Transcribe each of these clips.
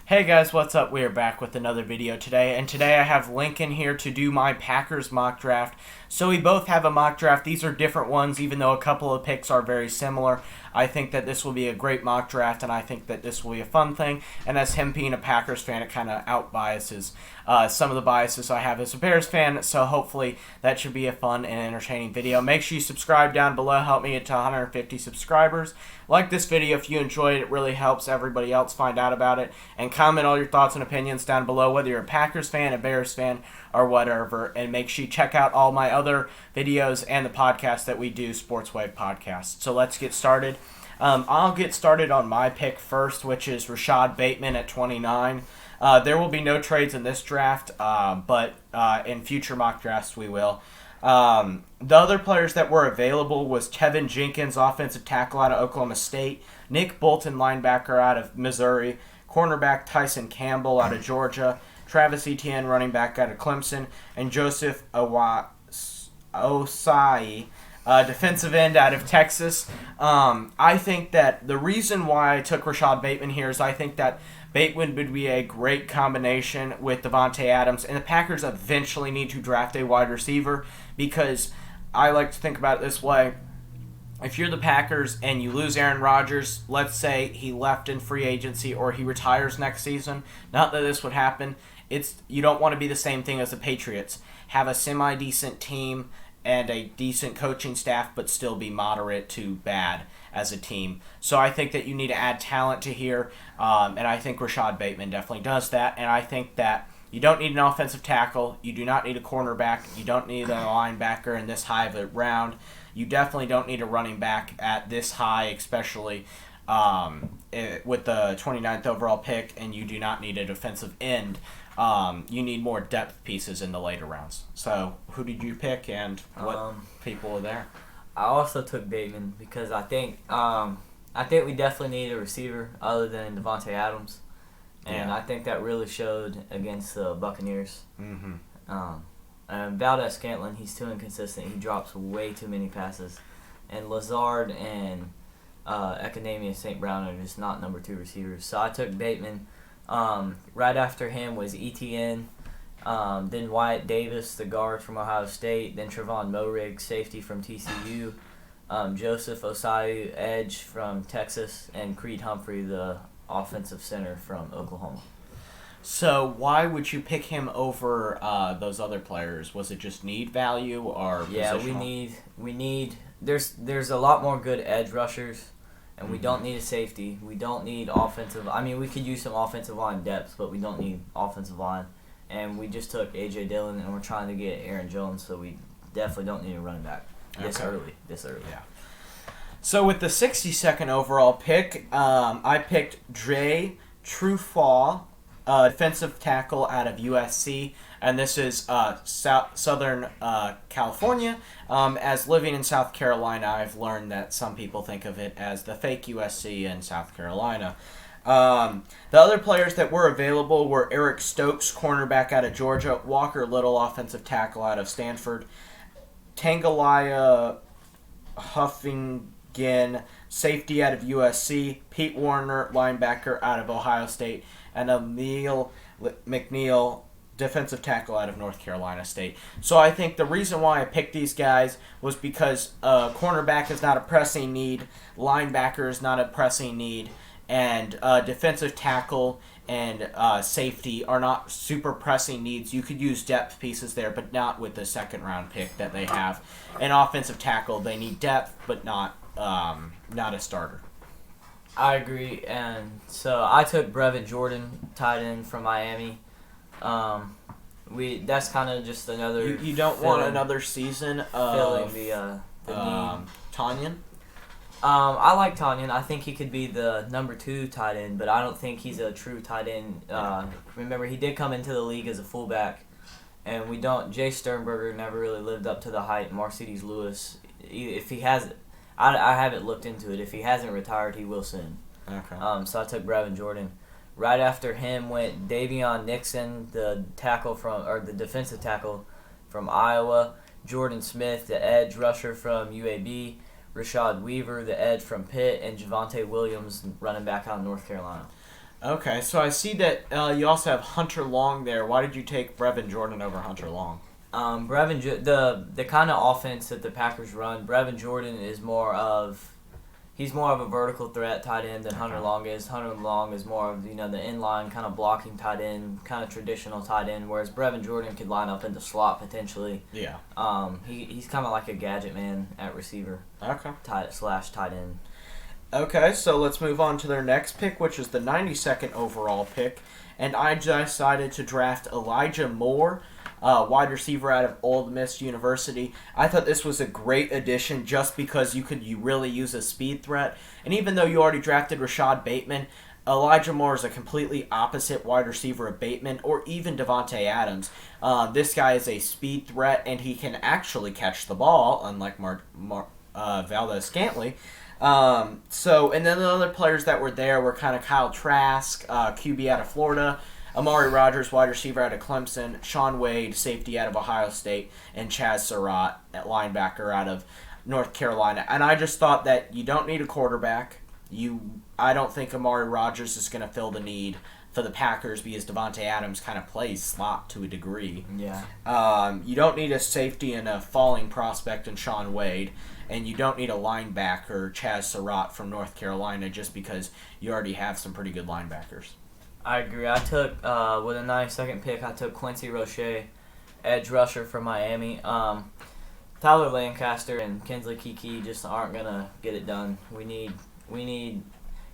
Hey guys, what's up? We are back with another video today, and today I have Lincoln here to do my Packers mock draft. So we both have a mock draft. These are different ones, even though a couple of picks are very similar. I think that this will be a great mock draft, and I think that this will be a fun thing. And as him being a Packers fan, it kind of out-biases some of the biases I have as a Bears fan, so hopefully that should be a fun and entertaining video. Make sure you subscribe down below. Help me get to 150 subscribers. Like this video if you enjoyed it. It really helps everybody else find out about it. And comment all your thoughts and opinions down below, whether you're a Packers fan, a Bears fan, or whatever. And make sure you check out all my other videos and the podcast that we do, Sports Wave Podcast. So let's get started. I'll get started on my pick first, which is Rashad Bateman at 29. There will be no trades in this draft, but in future mock drafts we will. The other players that were available was Tevin Jenkins, offensive tackle out of Oklahoma State, Nick Bolton, linebacker out of Missouri, cornerback Tyson Campbell out of Georgia, Travis Etienne, running back out of Clemson, and Joseph Osai, defensive end out of Texas. I think that the reason why I took Rashad Bateman here is I think that Bateman would be a great combination with Davante Adams, and the Packers eventually need to draft a wide receiver because I like to think about it this way. If you're the Packers and you lose Aaron Rodgers, let's say he left in free agency or he retires next season, not that this would happen, you don't want to be the same thing as the Patriots. Have a semi-decent team and a decent coaching staff, but still be moderate to bad as a team. So I think that you need to add talent to here, and I think Rashad Bateman definitely does that. And I think that you don't need an offensive tackle, you do not need a cornerback, you don't need a linebacker in this high of a round. You definitely don't need a running back at this high, especially with the 29th overall pick, and you do not need a defensive end. You need more depth pieces in the later rounds. So, who did you pick, and what people are there? I also took Bateman because I think we definitely need a receiver other than Davante Adams, and I think that really showed against the Buccaneers. And Valdez-Scantling, he's too inconsistent. He drops way too many passes, and Lazard and Economia St. Brown are just not number 2 receivers. So I took Bateman. Right after him was Etienne, then Wyatt Davis, the guard from Ohio State, then Trevon Moehrig, safety from TCU, Joseph Osai, edge from Texas, and Creed Humphrey, the offensive center from Oklahoma. So why would you pick him over those other players? Was it just need value or positional? we need there's a lot more good edge rushers. And we don't need a safety. We don't need offensive. I mean, we could use some offensive line depth, but we don't need offensive line. And we just took A.J. Dillon, and we're trying to get Aaron Jones, so we definitely don't need a running back this early. Yeah. So with the 62nd overall pick, I picked Jay Trufaw, defensive tackle out of USC, and this is Southern California. As living in South Carolina, I've learned that some people think of it as the fake USC in South Carolina. The other players that were available were Eric Stokes, cornerback out of Georgia, Walker Little, offensive tackle out of Stanford, Tangalaya Huffingen, safety out of USC, Pete Warner, linebacker out of Ohio State, and Emil McNeil, defensive tackle out of North Carolina State. So I think the reason why I picked these guys was because cornerback is not a pressing need, linebacker is not a pressing need, and defensive tackle and safety are not super pressing needs. You could use depth pieces there, but not with the second round pick that they have. And offensive tackle, they need depth, but not a starter. I agree, and so I took Brevin Jordan, tight end from Miami. That's kind of just another. You don't want another season of filling the need. Tonyan. I like Tonyan. I think he could be the number 2 tight end, but I don't think he's a true tight end. Remember, he did come into the league as a fullback, and Jay Sternberger never really lived up to the hype. Mercedes Lewis, if he has, I haven't looked into it. If he hasn't retired, he will soon. Okay. So I took Brevin Jordan. Right after him went Davion Nixon, the defensive tackle from Iowa, Jordan Smith, the edge rusher from UAB, Rashad Weaver, the edge from Pitt, and Javonte Williams, running back out of North Carolina. Okay, so I see that you also have Hunter Long there. Why did you take Brevin Jordan over Hunter Long? The kind of offense that the Packers run, Brevin Jordan is he's more of a vertical threat tight end than Hunter Long is. Hunter Long is more of the inline kind of blocking tight end, kind of traditional tight end, whereas Brevin Jordan could line up in the slot potentially. Yeah. He's kind of like a gadget man at receiver. Okay. Tight end. Okay, so let's move on to their next pick, which is the 92nd overall pick. And I decided to draft Elijah Moore, wide receiver out of Ole Miss University. I thought this was a great addition just because you really use a speed threat. And even though you already drafted Rashad Bateman, Elijah Moore is a completely opposite wide receiver of Bateman or even Devontae Adams. This guy is a speed threat, and he can actually catch the ball, unlike Valdez-Scantling. And then the other players that were there were kind of Kyle Trask, QB out of Florida, Amari Rogers, wide receiver out of Clemson, Sean Wade, safety out of Ohio State, and Chaz Surratt, linebacker out of North Carolina. And I just thought that you don't need a quarterback. I don't think Amari Rogers is going to fill the need for the Packers because Devontae Adams kind of plays slot to a degree. Yeah. You don't need a safety and a falling prospect in Sean Wade. And you don't need a linebacker, Chaz Surratt from North Carolina, just because you already have some pretty good linebackers. I agree. I took, with a 92nd pick, I took Quincy Roche, edge rusher from Miami. Tyler Lancaster and Kinsley Keke just aren't going to get it done. We need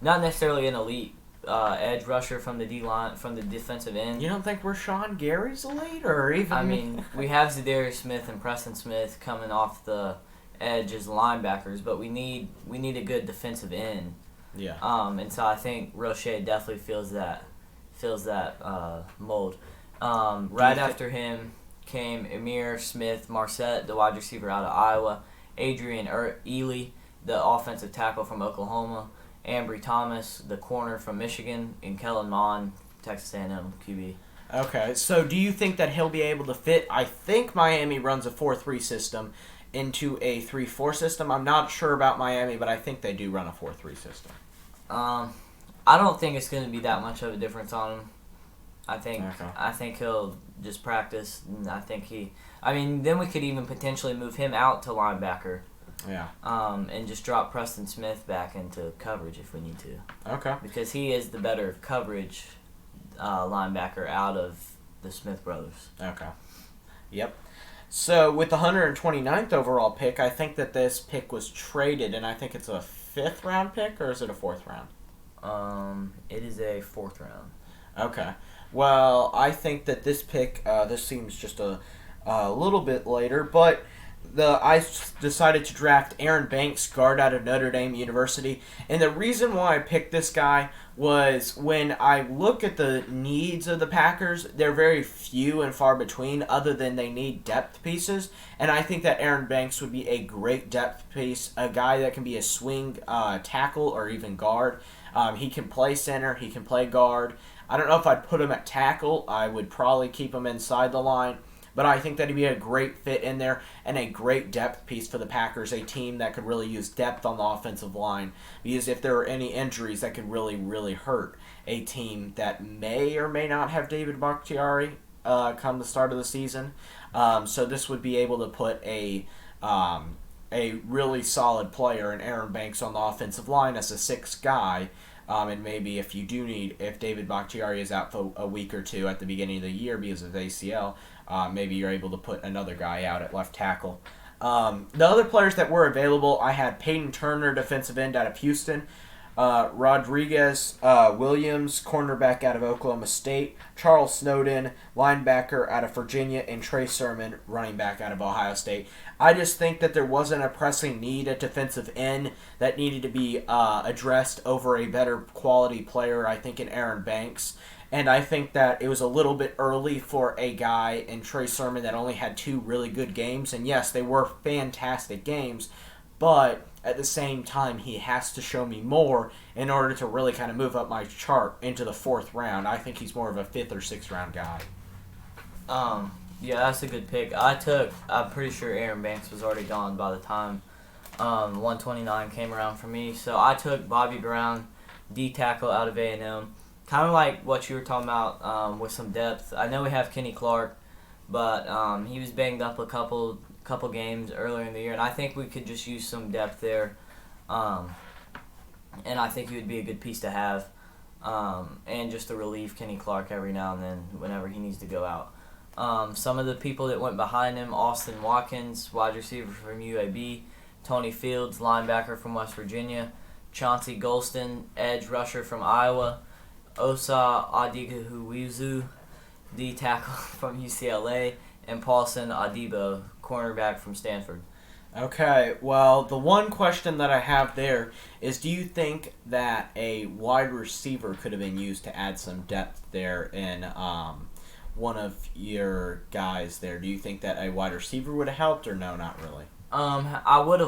not necessarily an elite edge rusher from the D-line, from the defensive end. You don't think Rashawn Gary's elite? Or even... I mean, we have Zadarius Smith and Preston Smith coming off the edge as linebackers, but we need a good defensive end. Yeah. And so I think Roche definitely fills that mold. Right after him came Amir Smith Marset, the wide receiver out of Iowa, Adrian Ely, the offensive tackle from Oklahoma, Ambry Thomas, the corner from Michigan, and Kellen Mond, Texas A&M QB. Okay, so do you think that he'll be able to fit? I think Miami runs a 4-3 system into a 3-4 system. I'm not sure about Miami, but I think they do run a 4-3 system. I don't think it's going to be that much of a difference on him. I think he'll just practice, and then we could even potentially move him out to linebacker. Yeah. And just drop Preston Smith back into coverage if we need to. Okay. Because he is the better coverage linebacker out of the Smith brothers. Okay. Yep. So with the 129th overall pick, I think that this pick was traded, and I think it's a 5th round pick, or is it a 4th round? It is a 4th round. Okay. Well, I think that this pick, this seems just a little bit later, but I decided to draft Aaron Banks, guard out of Notre Dame University. And the reason why I picked this guy was when I look at the needs of the Packers, they're very few and far between, other than they need depth pieces. And I think that Aaron Banks would be a great depth piece, a guy that can be a swing tackle or even guard. He can play center, he can play guard. I don't know if I'd put him at tackle. I would probably keep him inside the line. But I think that he'd be a great fit in there and a great depth piece for the Packers, a team that could really use depth on the offensive line. Because if there are any injuries that could really, really hurt a team that may or may not have David Bakhtiari come the start of the season. So this would be able to put a really solid player in Aaron Banks on the offensive line as a 6th guy. And maybe if David Bakhtiari is out for a week or two at the beginning of the year because of ACL, maybe you're able to put another guy out at left tackle. The other players that were available, I had Peyton Turner, defensive end out of Houston, Rodriguez Williams, cornerback out of Oklahoma State, Charles Snowden, linebacker out of Virginia, and Trey Sermon, running back out of Ohio State. I just think that there wasn't a pressing need at defensive end that needed to be addressed over a better quality player, I think, in Aaron Banks. And I think that it was a little bit early for a guy in Trey Sermon that only had 2 really good games. And yes, they were fantastic games, but at the same time, he has to show me more in order to really kind of move up my chart into the 4th round. I think he's more of a 5th or 6th round guy. Yeah, that's a good pick. I'm pretty sure Aaron Banks was already gone by the time 129 came around for me. So I took Bobby Brown, D tackle out of A&M. kind of like what you were talking about with some depth. I know we have Kenny Clark, but he was banged up a couple games earlier in the year, and I think we could just use some depth there. And I think he would be a good piece to have, and just to relieve Kenny Clark every now and then whenever he needs to go out. Some of the people that went behind him: Austin Watkins, wide receiver from UAB; Tony Fields, linebacker from West Virginia; Chauncey Golston, edge rusher from Iowa; Osa Adigahuizu, D tackle from UCLA; and Paulson Adibo, cornerback from Stanford. Okay, well, the one question that I have there is, do you think that a wide receiver could have been used to add some depth there in one of your guys there? Do you think that a wide receiver would have helped, or no, not really? I would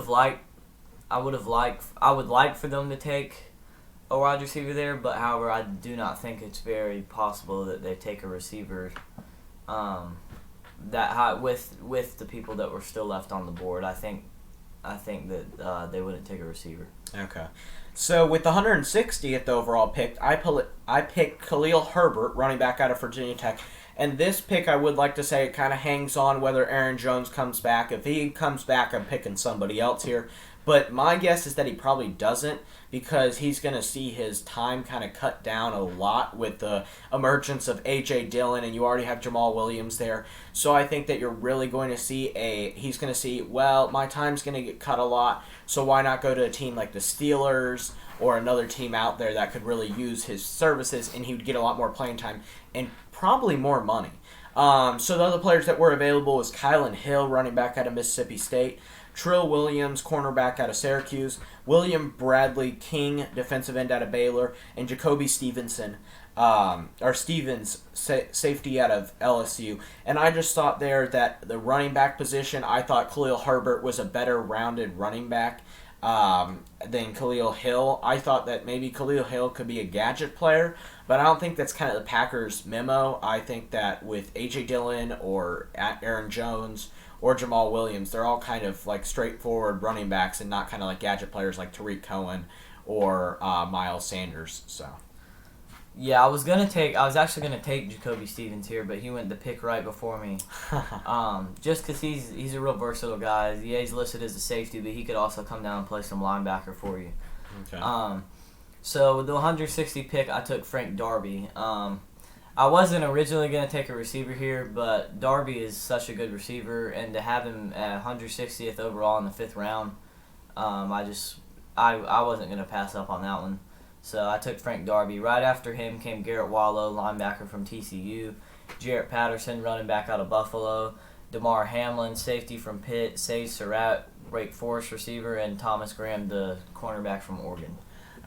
like for them to take a wide receiver there, but however, I do not think it's very possible that they take a receiver that high with the people that were still left on the board. I think that they wouldn't take a receiver. Okay. So with the 160th overall pick, I picked Khalil Herbert, running back out of Virginia Tech. And this pick, I would like to say, it kind of hangs on whether Aaron Jones comes back. If he comes back, I'm picking somebody else here. But my guess is that he probably doesn't, because he's going to see his time kind of cut down a lot with the emergence of A.J. Dillon, and you already have Jamal Williams there. So I think that you're really going to see he's going to see, well, my time's going to get cut a lot, so why not go to a team like the Steelers or another team out there that could really use his services, and he would get a lot more playing time and probably more money. So the other players that were available was Kylan Hill, running back out of Mississippi State; Trill Williams, cornerback out of Syracuse; William Bradley King, defensive end out of Baylor; and Jacoby Stevenson, safety out of LSU. And I just thought there that the running back position, I thought Khalil Herbert was a better rounded running back than Khalil Hill. I thought that maybe Khalil Hill could be a gadget player, but I don't think that's kind of the Packers' memo. I think that with A.J. Dillon or Aaron Jones or Jamal Williams, they're all kind of like straightforward running backs and not kind of like gadget players like Tariq Cohen or Miles Sanders. So, yeah, I was actually gonna take Jacoby Stevens here, but he went the pick right before me. Just because he's a real versatile guy. Yeah, he's listed as a safety, but he could also come down and play some linebacker for you. Okay. So with the 160 pick, I took Frank Darby. I wasn't originally going to take a receiver here, but Darby is such a good receiver, and to have him at 160th overall in the 5th round, I wasn't going to pass up on that one. So I took Frank Darby. Right after him came Garrett Wallow, linebacker from TCU; Jarrett Patterson, running back out of Buffalo; Damar Hamlin, safety from Pitt; Sage Surratt, Wake Forest receiver; and Thomas Graham, the cornerback from Oregon.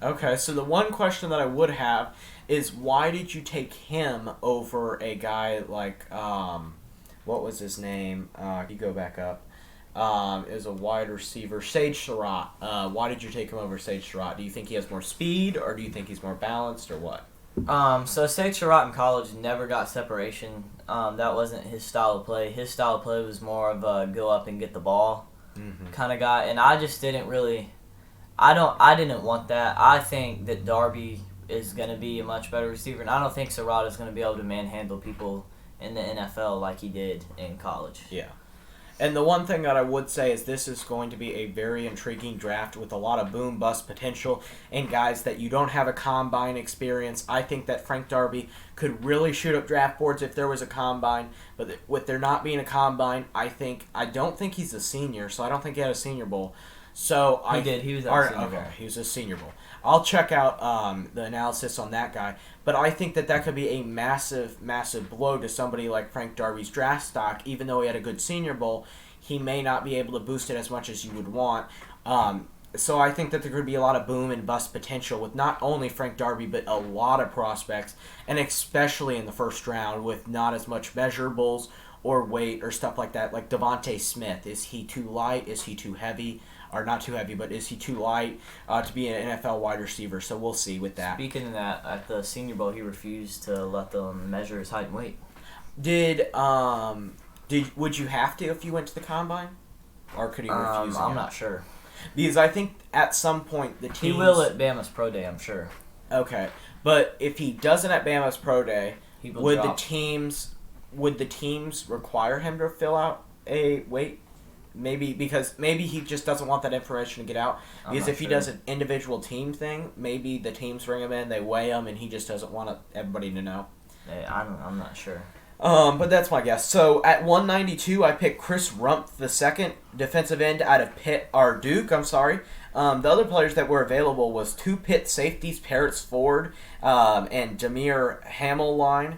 Okay, so the one question that I would have is, why did you take him over a guy like, what was his name? You go back up. It was a wide receiver, Sage Surratt. Why did you take him over Sage Surratt? Do you think he has more speed, or do you think he's more balanced, or what? So Sage Surratt in college never got separation. That wasn't his style of play. His style of play was more of a go up and get the ball kind of guy, and I just didn't really. I didn't want that. I think that Darby is going to be a much better receiver, and I don't think Surratt is going to be able to manhandle people in the NFL like he did in college. Yeah. And the one thing that I would say is this is going to be a very intriguing draft with a lot of boom-bust potential and guys that you don't have a combine experience. I think that Frank Darby could really shoot up draft boards if there was a combine, but with there not being a combine, I don't think he's a senior, so I don't think he had a Senior Bowl. So he did. He was at Senior Bowl. Okay, he was a Senior Bowl. I'll check out the analysis on that guy. But I think that could be a massive, massive blow to somebody like Frank Darby's draft stock. Even though he had a good Senior Bowl, he may not be able to boost it as much as you would want. So I think that there could be a lot of boom and bust potential with not only Frank Darby, but a lot of prospects, and especially in the first round with not as much measurables or weight or stuff like that. Like Devontae Smith. Is he too light? Is he too heavy? Or not too heavy, but is he too light to be an NFL wide receiver? So we'll see with that. Speaking of that, at the Senior Bowl, he refused to let them measure his height and weight. Would you have to if you went to the combine, or could he refuse? I'm not sure. Because I think at some point the teams... He will at Bama's Pro Day, I'm sure. Okay, But if he doesn't at Bama's Pro Day, He will would drop. the teams require him to fill out a weight? Maybe he just doesn't want that information to get out. I'm Because not if he sure. does an individual team thing, maybe the teams bring him in, they weigh him, and he just doesn't want everybody to know. I'm not sure. But that's my guess. So at 192, I picked Chris Rumpf II, defensive end out of Duke. I'm sorry. The other players that were available was two Pitt safeties, Parrots Ford and Demir Hamline,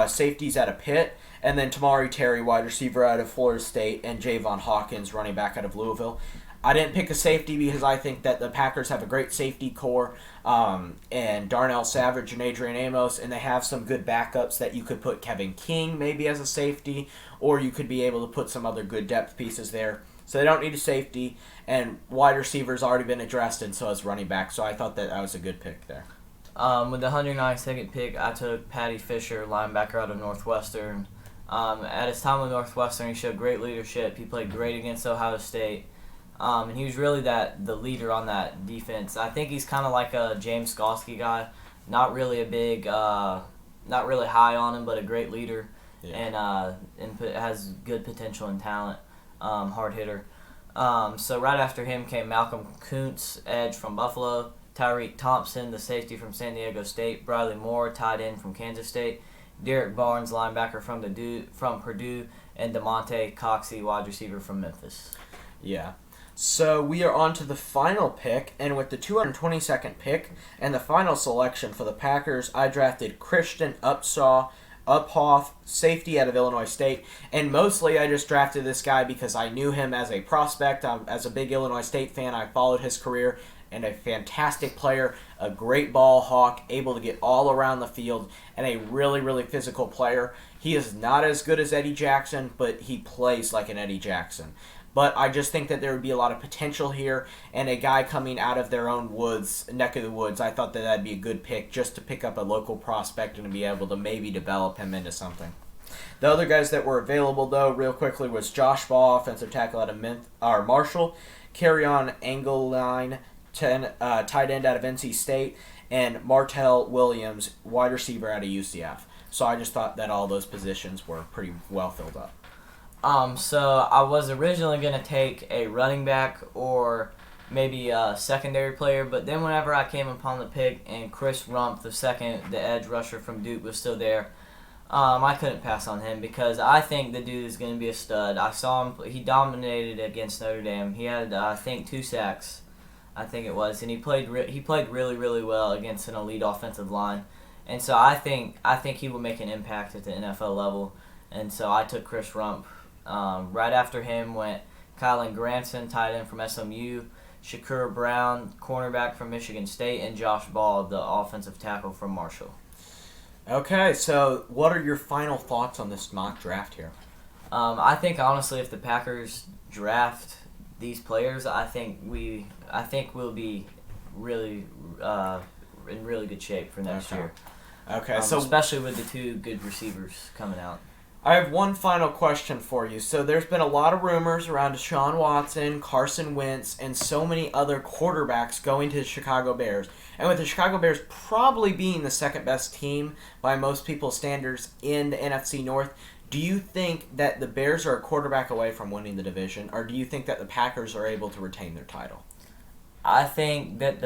safeties out of Pitt, and then Tamari Terry, wide receiver out of Florida State, and Javon Hawkins, running back out of Louisville. I didn't pick a safety because I think that the Packers have a great safety core, and Darnell Savage and Adrian Amos, and they have some good backups that you could put Kevin King maybe as a safety, or you could be able to put some other good depth pieces there. So they don't need a safety, and wide receiver's already been addressed, and so has running back. So I thought that was a good pick there. With the 192nd pick, I took Patty Fisher, linebacker out of Northwestern. At his time with Northwestern, he showed great leadership. He played great against Ohio State. And he was really the leader on that defense. I think he's kind of like a James Skoski guy. Not really a big, not really high on him, but a great leader. Yeah. And has good potential and talent. Hard hitter. So right after him came Malcolm Kuntz, edge from Buffalo. Tyreek Thompson, the safety from San Diego State. Bradley Moore, tight end from Kansas State. Derek Barnes, linebacker from Purdue. And DeMonte Coxey, wide receiver from Memphis. Yeah. So we are on to the final pick, and with the 222nd pick and the final selection for the Packers, I drafted Christian Uphoff, safety out of Illinois State, and mostly I just drafted this guy because I knew him as a prospect. As a big Illinois State fan, I followed his career, and a fantastic player, a great ball hawk, able to get all around the field, and a really, really physical player. He is not as good as Eddie Jackson, but he plays like an Eddie Jackson. But I just think that there would be a lot of potential here, and a guy coming out of their own neck of the woods, I thought that that'd be a good pick just to pick up a local prospect and to be able to maybe develop him into something. The other guys that were available, though, real quickly, was Josh Ball, offensive tackle out of Marshall, Carrion Engelline, tight end out of NC State, and Martell Williams, wide receiver out of UCF. So I just thought that all those positions were pretty well filled up. So I was originally going to take a running back or maybe a secondary player, but then whenever I came upon the pick and Chris Rumpf, the edge rusher from Duke, was still there, I couldn't pass on him because I think the dude is going to be a stud. I saw him; he dominated against Notre Dame. He had, I think, 2 sacks, I think it was, and he played really, really well against an elite offensive line. And so I think he will make an impact at the NFL level. And so I took Chris Rumpf. Right after him went Kylan Granson, tight end from SMU, Shakur Brown, cornerback from Michigan State, and Josh Ball, the offensive tackle from Marshall. Okay, so what are your final thoughts on this mock draft here? I think honestly, if the Packers draft these players, I think we'll be really in really good shape for next year. Okay, so especially with the 2 good receivers coming out. I have one final question for you. So there's been a lot of rumors around Deshaun Watson, Carson Wentz, and so many other quarterbacks going to the Chicago Bears. And with the Chicago Bears probably being the second best team by most people's standards in the NFC North, do you think that the Bears are a quarterback away from winning the division, or do you think that the Packers are able to retain their title? I think that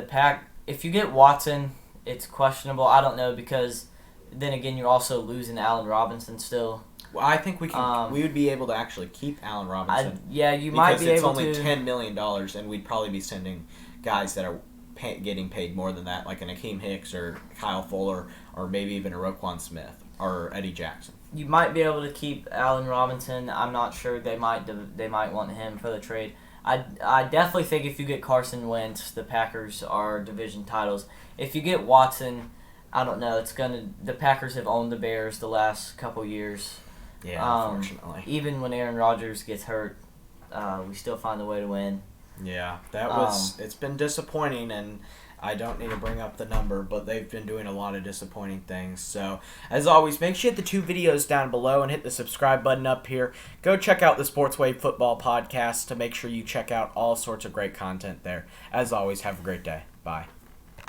if you get Watson, it's questionable. I don't know because then again, you're also losing Allen Robinson still. Well, I think we would be able to actually keep Allen Robinson. You might be able to. Because it's only $10 million, and we'd probably be sending guys that are getting paid more than that, like an Akeem Hicks or Kyle Fuller, or maybe even a Roquan Smith or Eddie Jackson. You might be able to keep Allen Robinson. I'm not sure they might want him for the trade. I definitely think if you get Carson Wentz, the Packers are division titles. If you get Watson, I don't know. The Packers have owned the Bears the last couple years. Yeah, unfortunately. Even when Aaron Rodgers gets hurt, we still find a way to win. Yeah, it's been disappointing, and I don't need to bring up the number, but they've been doing a lot of disappointing things. So, as always, make sure you hit the 2 videos down below and hit the subscribe button up here. Go check out the Sportswave Football Podcast to make sure you check out all sorts of great content there. As always, have a great day. Bye.